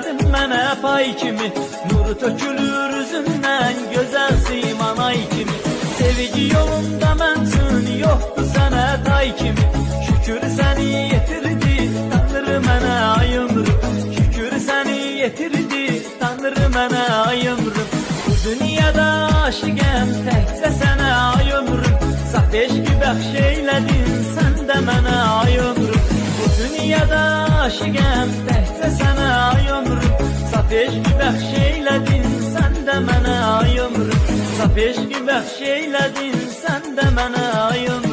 geldin mənə pay kimi, nuru tökülür üzündən, gözəl siman ay kimi. Sevgi yolunda məncün yoxdur sənə tay kimi, şükür səni yetirdi Tanrı mənə ay ömrüm, şükür səni yetirdi Tanrı mənə ay ömrüm. Bu dünyada aşıqəm təkcə sənə ay ömrüm, saf eşqi bəxş eylədin sən də mənə ay ömrüm. Bu dünyada aşıqəm təkcə sənə ay ömrüm, saf eşqi bəxş eylədin sən də mənə ay ömrüm, saf eşqi bəxş eylədin sən də mənə ay ömrüm.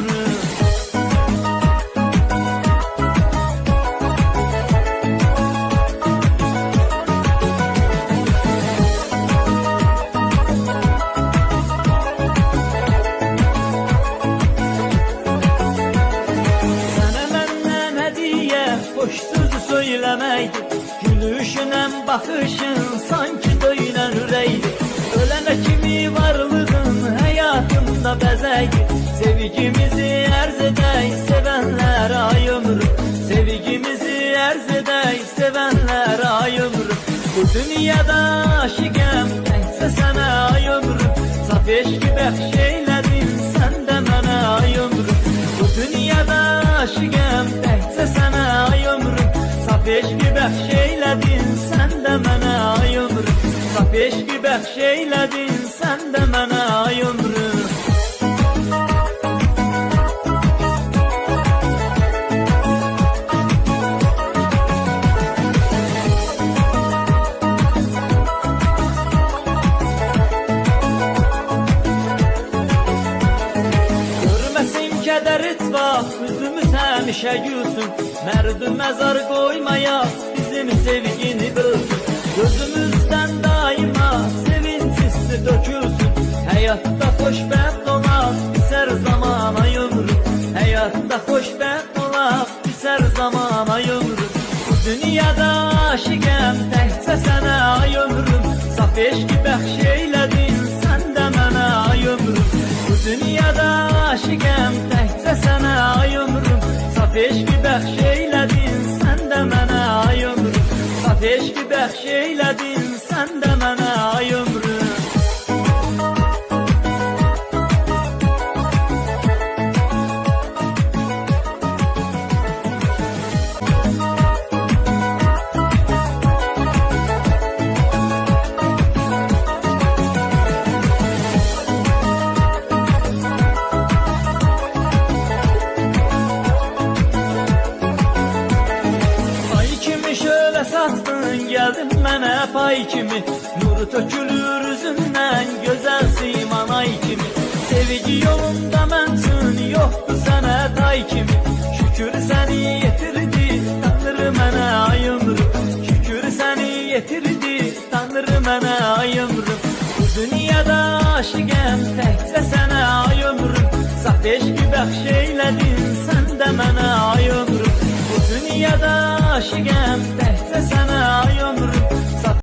Hoş sözü söylemeydi, gülüşünen bakışın sanki döyülen üreydi. Ölene kimi varlığın hayatımda bezeydi. Sevgimizi erz edey sevenler ay ömrüm, sevgimizi erz edey sevenler ay ömrüm. Bu dünyada aşıqəm təkcə sənə ay ömrüm, saf eşqi bəxş eyledin sən də mənə ay ömrüm. Bu dünyada aşıqəm təkcə sənə ay ömrüm, saf eşqi bəxş eylədin sən də mənə ay ömrüm, saf eşqi bəxş eylədin sən də mənə ay ömrüm. Kədər etmə, üzümüz həmişə gülsün, mərd məzar qoymaya bizim sevgini bölsün. Gözümüzdən daima sevinç hissi dökülsün, həyatda xoşbəxt olaq bizər zaman ay ömrüm, həyatda xoşbəxt olaq bizər zaman ay ömrüm. Bu dünyada aşıqəm təkcə sənə ay ömrüm, saf eşqi bəxş eylədin sən də mənə ay ömrüm. Bu dünyada aşıqəm təkcə sənə ay ömrüm, saf eşqi bəxş eylədin sən də mənə ay ömrüm, saf eşqi bəxş eylədin sən də mənə ay ömrüm. Satdın geldin mənə pay kimi, nuru tökülür üzündən, gözəl siman ay kimi. Sevgi yolunda məncün yoxdur sənə tay kimi, şükür səni yetirdi Tanrı mənə ay ömrüm, şükür səni yetirdi Tanrı mənə ay ömrüm. Bu dünyada aşıqəm təkcə sənə ay ömrüm, saf eşqi bəxş eylədin sən də mənə ay ömrüm. Bu dünyada aşıqəm təkcə sənə ay ömrüm,